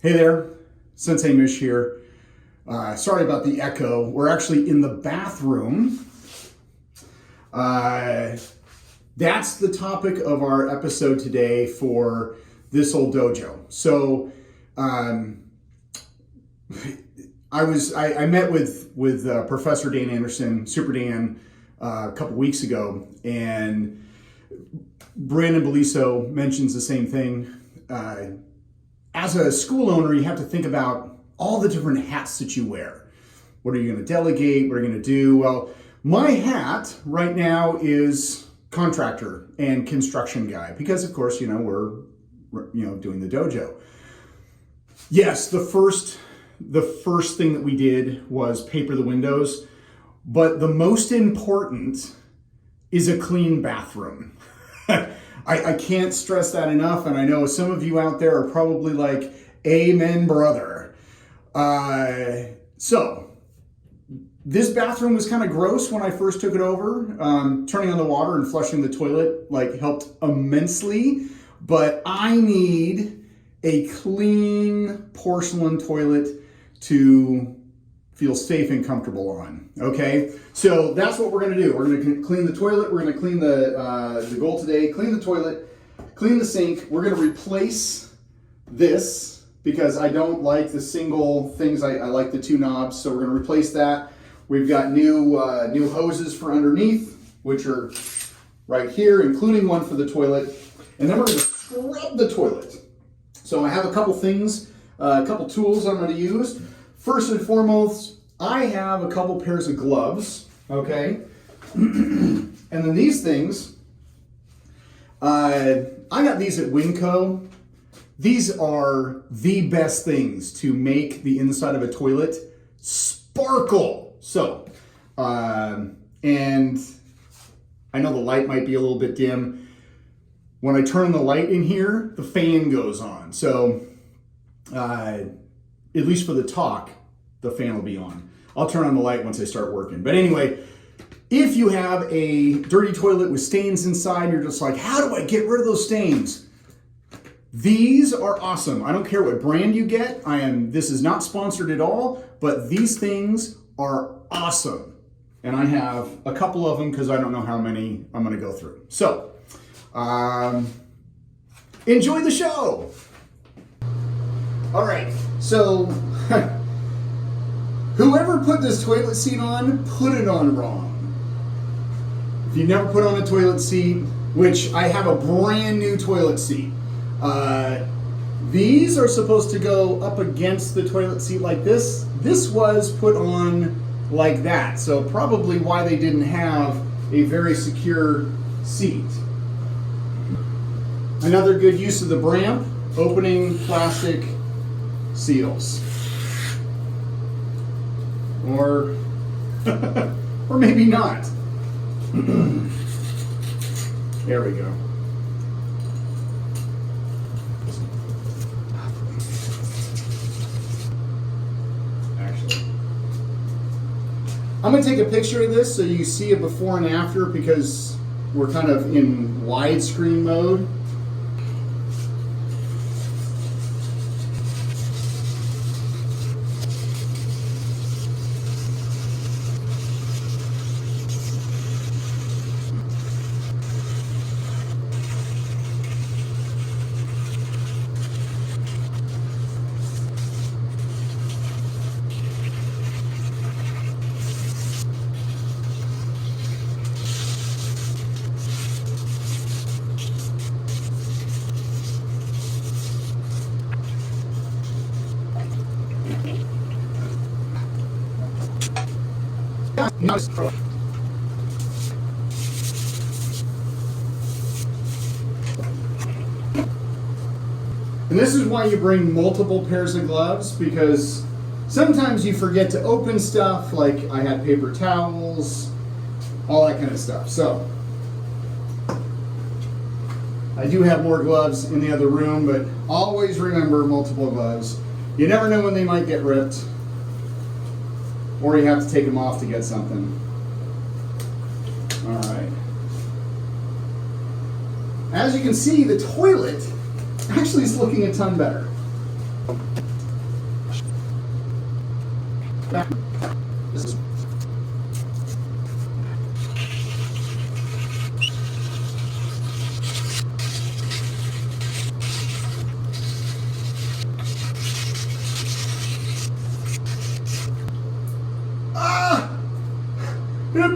Hey there, Sensei Mish here. Sorry about the echo. We're actually in the bathroom. That's the topic of our episode today for this old dojo. So I met with Professor Dan Anderson, Super Dan, a couple weeks ago, and Brandon Beliso mentions the same thing. As a school owner, you have to think about all the different hats that you wear. What are you going to delegate? What are you going to do? Well, my hat right now is contractor and construction guy because, of course, we're doing the dojo. Yes, the first thing that we did was paper the windows, but the most important is a clean bathroom. I can't stress that enough, and I know some of you out there are probably like, amen, brother. So, this bathroom was kind of gross when I first took it over. Turning on the water and flushing the toilet helped immensely, but I need a clean porcelain toilet to feel safe and comfortable on, okay? So that's what we're gonna do. We're gonna clean the toilet, we're gonna clean the goal today, clean the toilet, clean the sink. We're gonna replace this because I don't like the single things, I like the two knobs, so we're gonna replace that. We've got new hoses for underneath, which are right here, including one for the toilet. And then we're gonna scrub the toilet. So I have a couple things, a couple tools I'm gonna use. First and foremost, I have a couple pairs of gloves, okay? And then these things, I got these at Winco. These are the best things to make the inside of a toilet sparkle. So, and I know the light might be a little bit dim. When I turn the light in here, the fan goes on. So, at least for the talk, the fan will be on. I'll turn on the light once I start working. But anyway, if you have a dirty toilet with stains inside, you're just like, how do I get rid of those stains? These are awesome. I don't care what brand you get. This is not sponsored at all, but these things are awesome. And I have a couple of them because I don't know how many I'm gonna go through. So, enjoy the show. All right, so whoever put this toilet seat on, put it on wrong. If you never put on a toilet seat, which I have a brand new toilet seat, these are supposed to go up against the toilet seat like this. This was put on like that, so probably why they didn't have a very secure seat. Another good use of the Bramp, opening plastic seals. Or maybe not. There we go. Actually, I'm going to take a picture of this so you see it before and after because we're kind of in widescreen mode. And this is why you bring multiple pairs of gloves, because sometimes you forget to open stuff, like I had paper towels, all that kind of stuff. So I do have more gloves in the other room, but always remember multiple gloves. You never know when they might get ripped, or you have to take them off to get something. All right. As you can see, the toilet actually is looking a ton better. It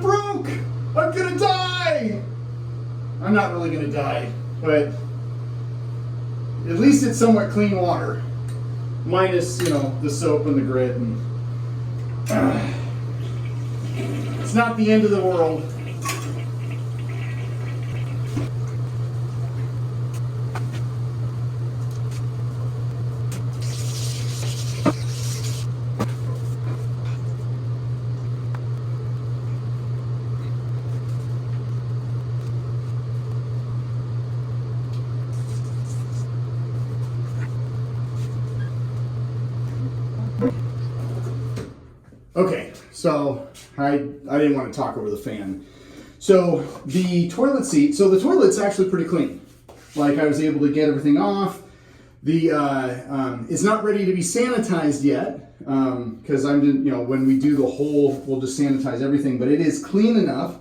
broke! I'm gonna die! I'm not really gonna die, but at least it's somewhat clean water. Minus, you know, the soap and the grit. And, it's not the end of the world. Okay, so I didn't want to talk over the fan. So the toilet seat, so the toilet's actually pretty clean. Like I was able to get everything off. The it's not ready to be sanitized yet because when we do the whole, we'll just sanitize everything. But it is clean enough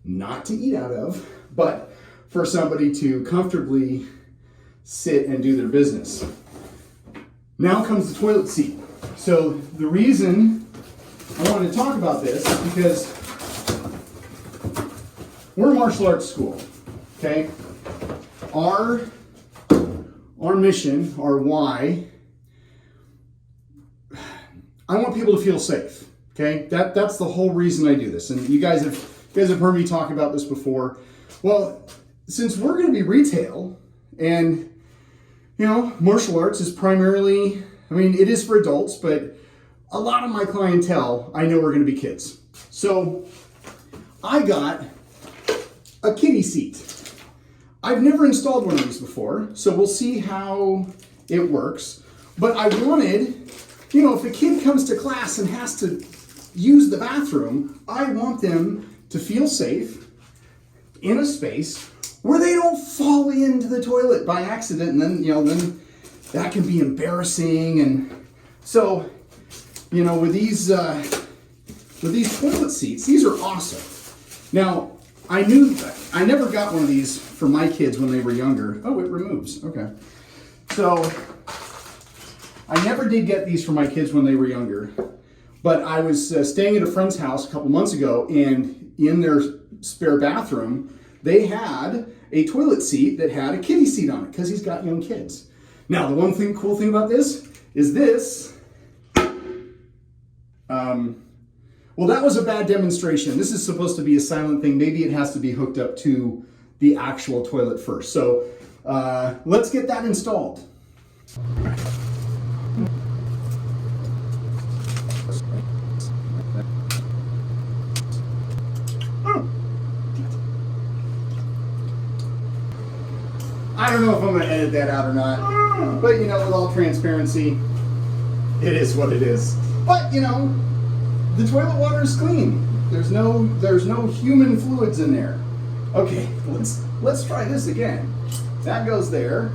not to eat out of, but for somebody to comfortably sit and do their business. Now comes the toilet seat. So the reason I wanted to talk about this is because we're a martial arts school, okay? Our mission, our why, I want people to feel safe, okay? That's the whole reason I do this. And you guys have heard me talk about this before. Well, since we're going to be retail and, you know, martial arts is primarily, I mean, it is for adults, but a lot of my clientele, I know, are going to be kids. So I got a kiddie seat. I've never installed one of these before, so we'll see how it works. But I wanted, you know, if a kid comes to class and has to use the bathroom, I want them to feel safe in a space where they don't fall into the toilet by accident, and then, you know, then that can be embarrassing. And so, you know, with these toilet seats, these are awesome. Now, I never got one of these for my kids when they were younger. Oh, it removes. Okay. So I never did get these for my kids when they were younger, but I was staying at a friend's house a couple months ago, and in their spare bathroom, they had a toilet seat that had a kiddie seat on it because he's got young kids. Now, the cool thing about this is this. Well, that was a bad demonstration. This is supposed to be a silent thing. Maybe it has to be hooked up to the actual toilet first. So let's get that installed. I don't know if I'm going to edit that out or not, but you know, with all transparency, it is what it is. But you know, the toilet water is clean. There's no human fluids in there. Okay, let's try this again. That goes there.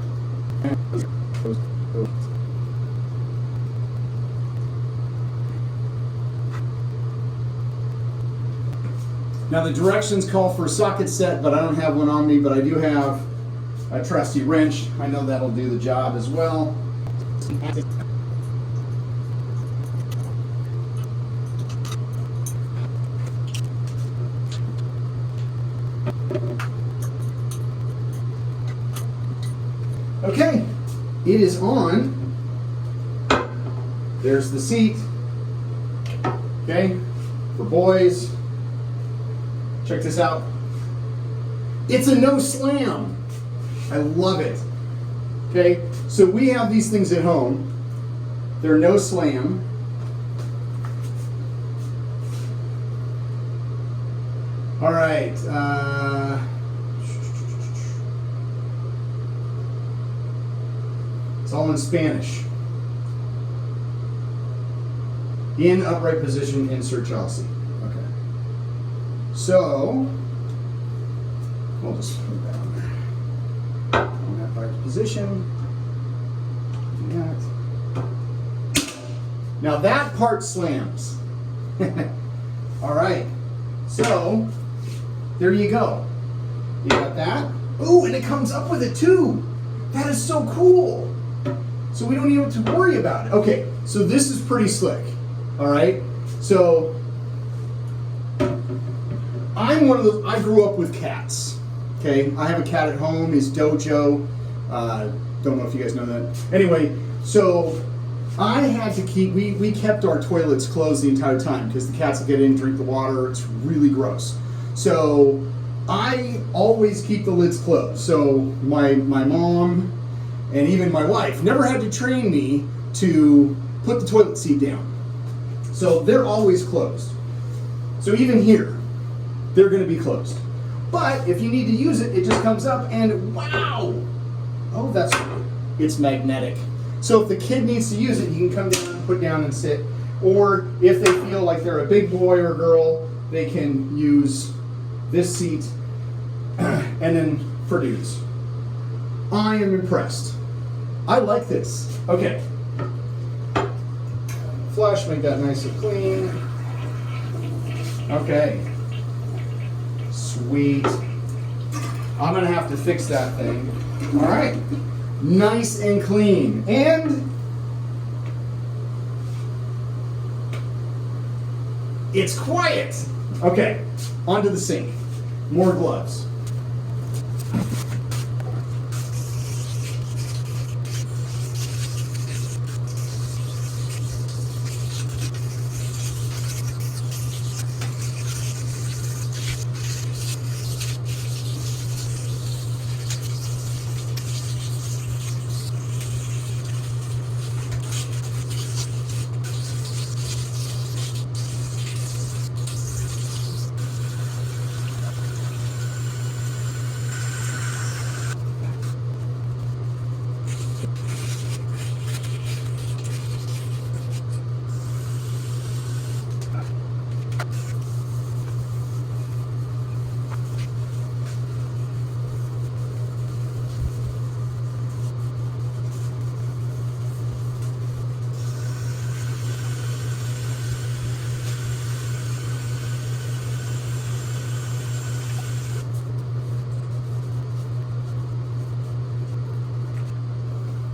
Now the directions call for a socket set, but I don't have one on me, but I do have a trusty wrench. I know that'll do the job as well. Okay, it is on. There's the seat. Okay, for boys. Check this out. It's a no slam. I love it. Okay, so we have these things at home. They're no slam. All right. It's all in Spanish. In upright position, insert child seat. Okay. So, we'll just put that on there. In upright position. Do that. Now that part slams. All right, so there you go. You got that? Ooh, and it comes up with it too. That is so cool. So we don't even have to worry about it. Okay, so this is pretty slick. All right, so I'm one of those, I grew up with cats. Okay, I have a cat at home, his Dojo. Don't know if you guys know that. Anyway, so I had to keep, we kept our toilets closed the entire time because the cats will get in, drink the water. It's really gross. So I always keep the lids closed. So my mom and even my wife never had to train me to put the toilet seat down. So they're always closed. So even here, they're going to be closed. But if you need to use it, it just comes up and wow! Oh, it's magnetic. So if the kid needs to use it, you can come down, put down and sit. Or if they feel like they're a big boy or girl, they can use this seat and then for dudes. I am impressed. I like this. Okay. Flush, make that nice and clean. Okay. Sweet. I'm gonna have to fix that thing. All right. Nice and clean. And it's quiet. Okay, onto the sink. More gloves.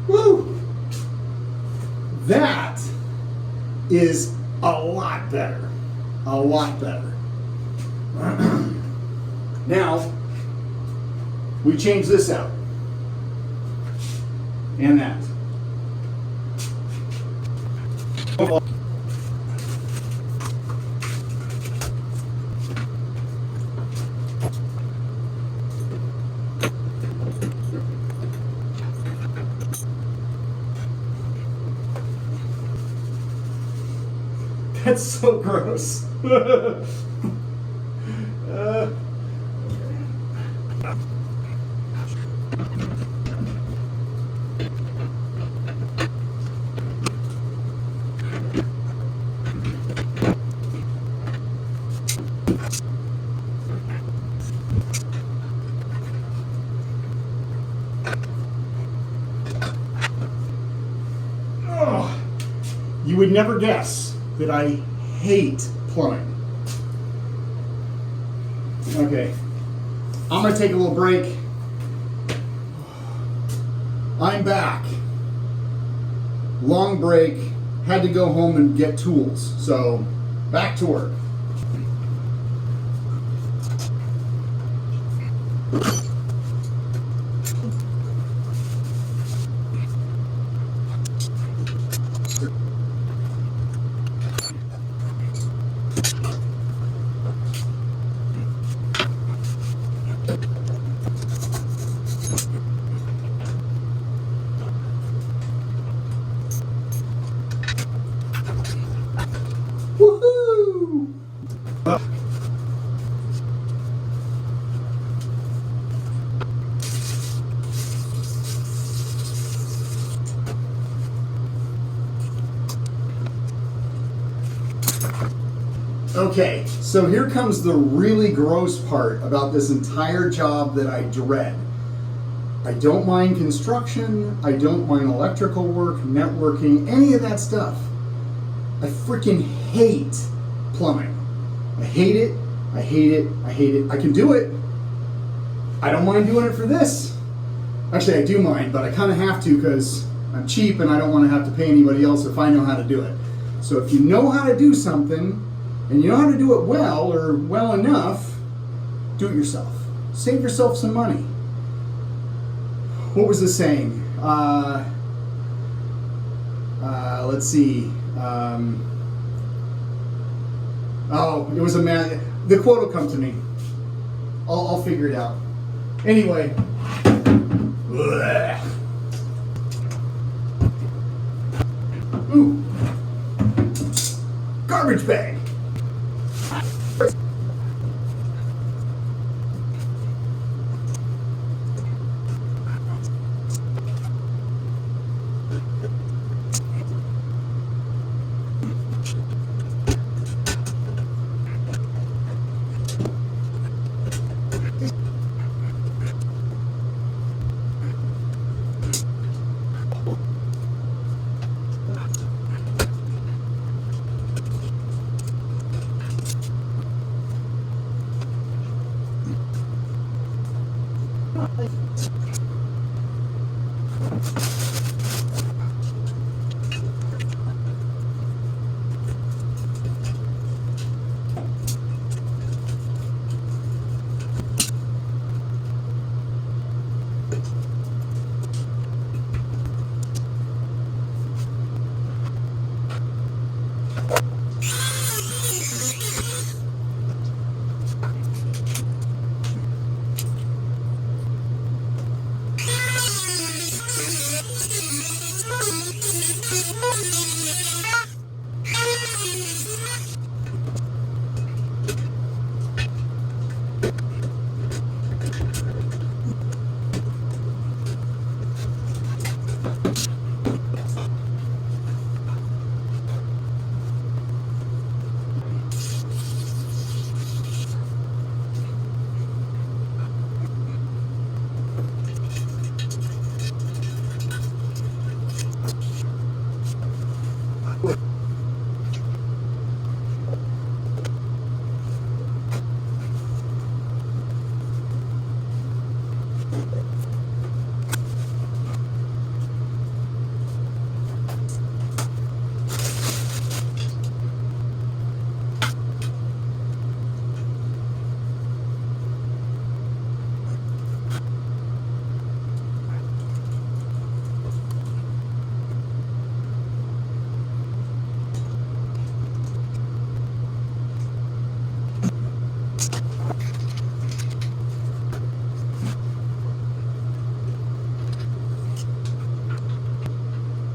Woo! That is a lot better. A lot better. Now, we change this out. And that. That's so gross. Oh, you would never guess that I hate plumbing. Okay, I'm gonna take a little break. I'm back. Long break, had to go home and get tools, so back to work. Woohoo! Okay, so here comes the really gross part about this entire job that I dread. I don't mind construction, I don't mind electrical work, networking, any of that stuff. I freaking hate plumbing. I hate it. I hate it. I hate it. I can do it. I don't mind doing it for this. Actually, I do mind, but I kind of have to because I'm cheap and I don't want to have to pay anybody else if I know how to do it. So if you know how to do something and you know how to do it well or well enough, do it yourself. Save yourself some money. What was the saying? Let's see. Oh, it was a man. The quote will come to me. I'll figure it out. Anyway. Ooh. Garbage bag.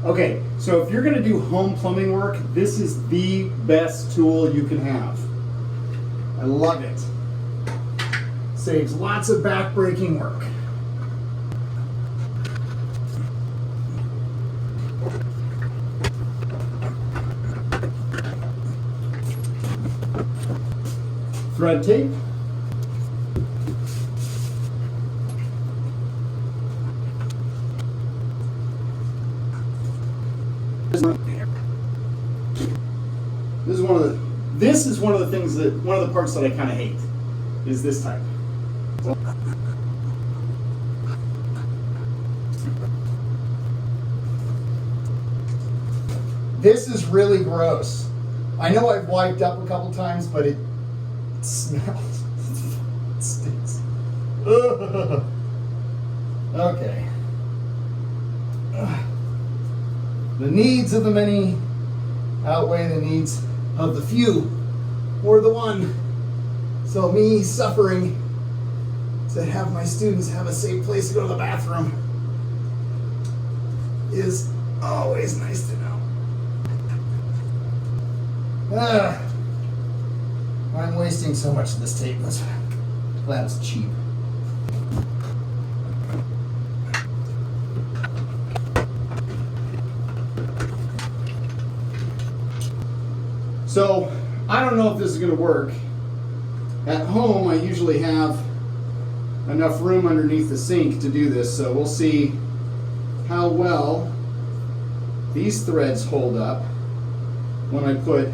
Okay, so if you're going to do home plumbing work, this is the best tool you can have. I love it. Saves lots of back-breaking work. Thread tape. This is one of the parts that I kind of hate, is this type. This is really gross. I know I've wiped up a couple times, but it smells. It stinks. Ugh. Okay. Ugh. The needs of the many outweigh the needs of the few, or the one. So me suffering to have my students have a safe place to go to the bathroom is always nice to know. I'm wasting so much of this tape. Glad it's cheap. So, I don't know if this is going to work. At home, I usually have enough room underneath the sink to do this, so we'll see how well these threads hold up when I put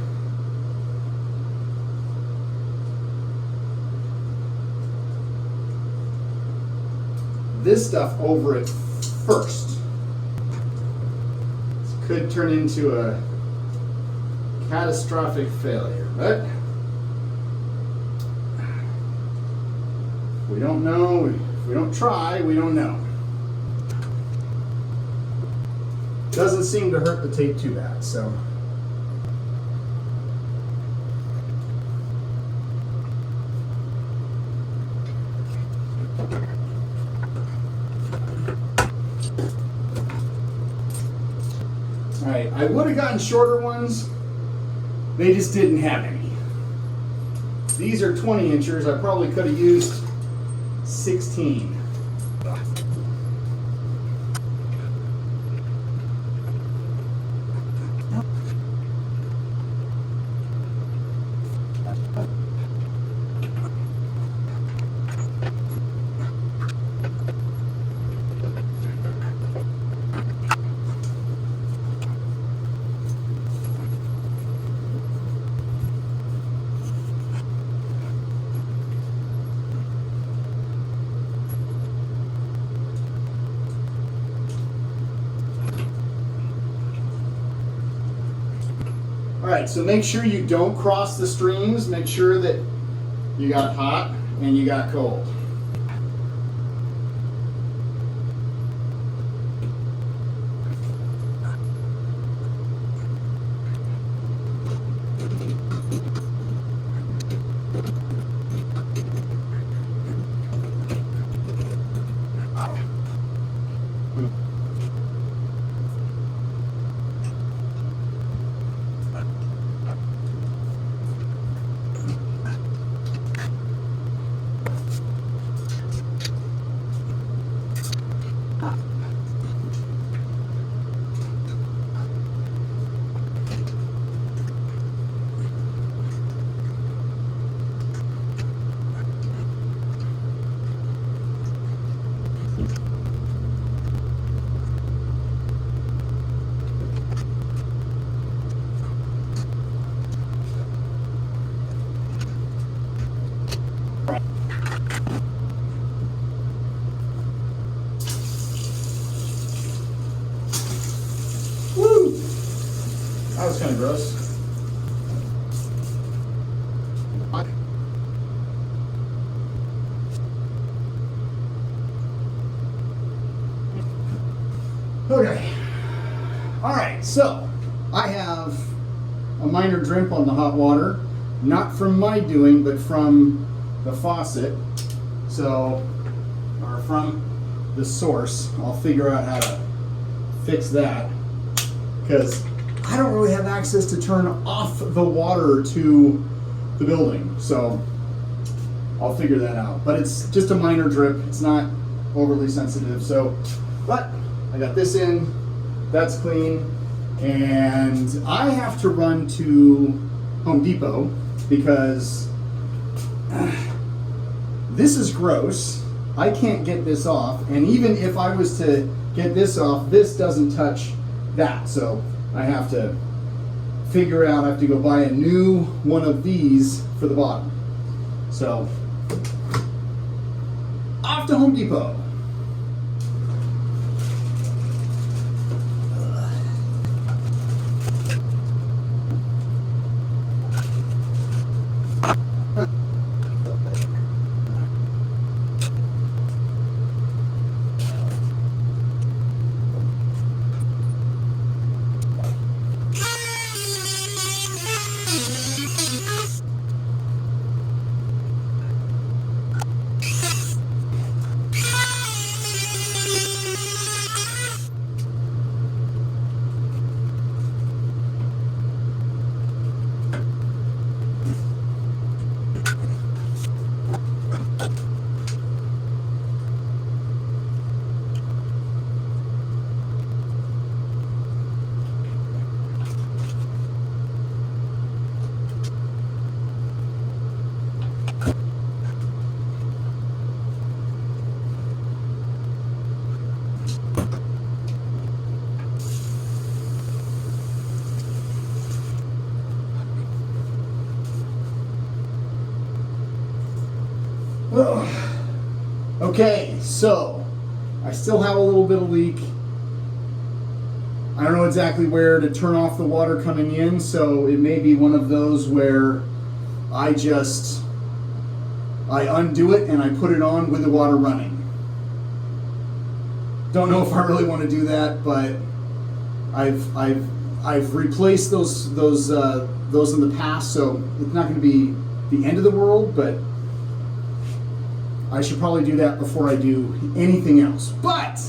this stuff over it first. This could turn into a catastrophic failure, but we don't know. If we don't try, we don't know. Doesn't seem to hurt the tape too bad, so. All right, I would have gotten shorter ones. They just didn't have any. These are 20 inchers. I probably could have used 16. All right, so make sure you don't cross the streams. Make sure that you got hot and you got cold. That was kind of gross. Okay. All right, so I have a minor drip on the hot water, not from my doing, but from the faucet. So, or from the source. I'll figure out how to fix that, because I don't really have access to turn off the water to the building, so I'll figure that out. But it's just a minor drip, it's not overly sensitive. So, but I got this in, that's clean, and I have to run to Home Depot because this is gross. I can't get this off, and even if I was to get this off, this doesn't touch that, so I have to figure out, I have to go buy a new one of these for the bottom. So, off to Home Depot. Ugh. Okay, so I still have a little bit of leak. I don't know exactly where to turn off the water coming in, so it may be one of those where I undo it and I put it on with the water running. Don't know if I really want to do that, but I've replaced those in the past, so it's not going to be the end of the world, but I should probably do that before I do anything else. But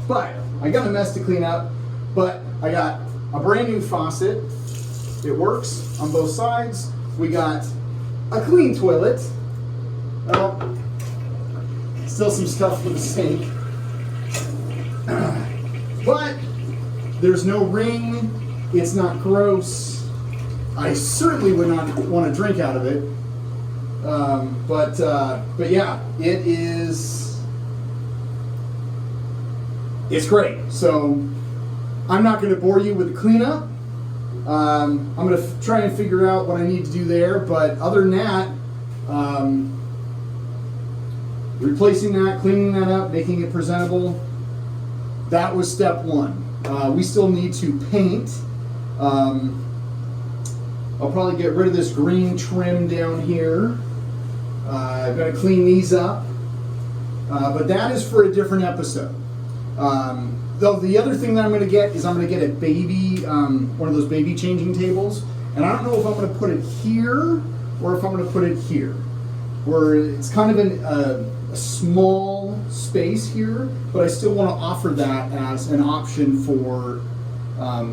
I got a mess to clean up, but I got a brand new faucet. It works on both sides. We got a clean toilet. Well, still some stuff with the sink. But there's no ring. It's not gross. I certainly would not want to drink out of it. But yeah, it's great. So I'm not going to bore you with the cleanup. I'm going to try and figure out what I need to do there. But other than that, replacing that, cleaning that up, making it presentable, that was step one. We still need to paint. I'll probably get rid of this green trim down here. I've got to clean these up. But that is for a different episode. Though the other thing that I'm going to get is I'm going to get a baby, one of those baby changing tables. And I don't know if I'm going to put it here or if I'm going to put it here. Where it's kind of a small space here, but I still want to offer that as an option for a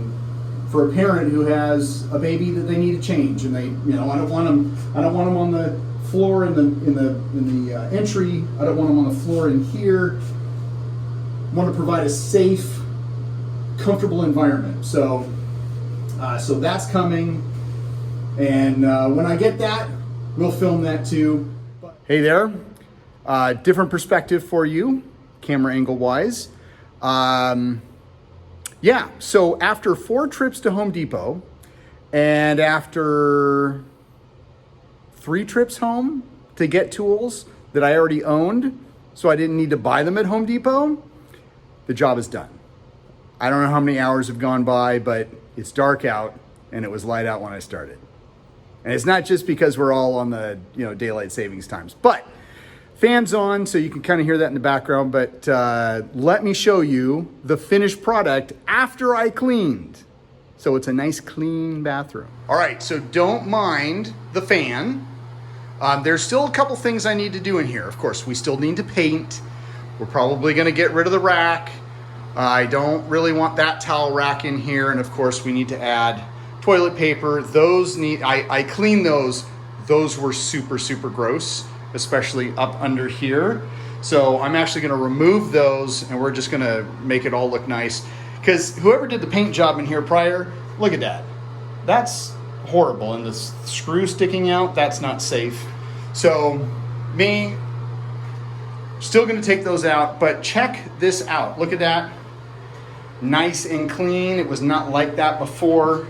parent who has a baby that they need to change, and I don't want them on the floor in the entry. I don't want them on the floor in here. I want to provide a safe, comfortable environment. So that's coming, and when I get that, we'll film that too. Hey there, different perspective for you, camera angle wise. Yeah, so after 4 trips to Home Depot and after 3 trips home to get tools that I already owned, so I didn't need to buy them at Home Depot, the job is done. I don't know how many hours have gone by, but it's dark out and it was light out when I started. And it's not just because we're all on the daylight savings times, but fans on, so you can kind of hear that in the background, but let me show you the finished product after I cleaned. So it's a nice clean bathroom. All right, so don't mind the fan. There's still a couple things I need to do in here. Of course, we still need to paint. We're probably gonna get rid of the rack. I don't really want that towel rack in here. And of course, we need to add toilet paper. I cleaned those. Those were super, super gross, especially up under here. So I'm actually gonna remove those and we're just gonna make it all look nice. Because whoever did the paint job in here prior, look at that. That's horrible. And the screw sticking out, that's not safe. So me, still gonna take those out, but check this out. Look at that. Nice and clean. It was not like that before.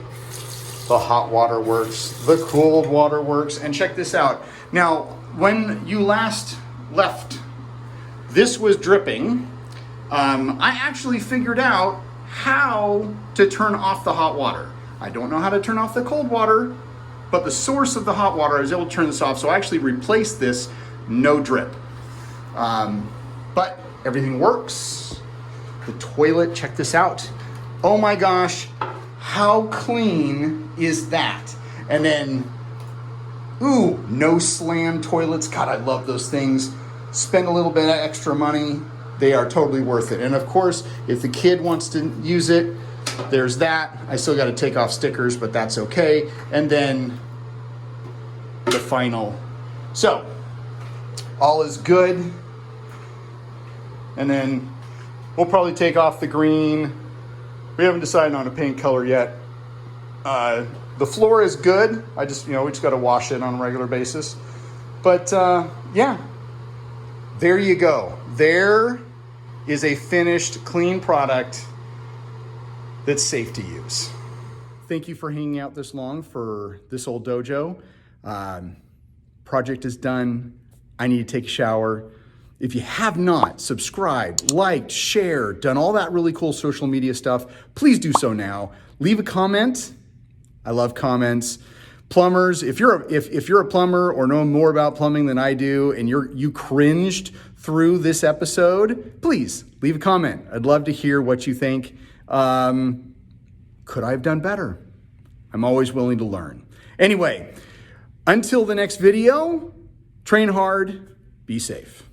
The hot water works, the cold water works, and check this out. Now, when you last left, this was dripping. I actually figured out how to turn off the hot water. I don't know how to turn off the cold water, but the source of the hot water, I was able to turn this off, so I actually replaced this, no drip. But everything works. The toilet, check this out. Oh my gosh, how clean is that? And then, ooh, no slam toilets. God, I love those things. Spend a little bit of extra money. They are totally worth it. And of course, if the kid wants to use it, there's that. I still got to take off stickers, but that's okay. And then the final. So, all is good. And then we'll probably take off the green. We haven't decided on a paint color yet. The floor is good. We just got to wash it on a regular basis. But yeah, there you go. There is a finished, clean product that's safe to use. Thank you for hanging out this long for this old dojo. Project is done. I need to take a shower. If you have not subscribed, liked, shared, done all that really cool social media stuff, please do so now. Leave a comment. I love comments. Plumbers, if you're a plumber or know more about plumbing than I do and you cringed through this episode, please leave a comment. I'd love to hear what you think. Could I have done better? I'm always willing to learn. Anyway, until the next video, train hard, be safe.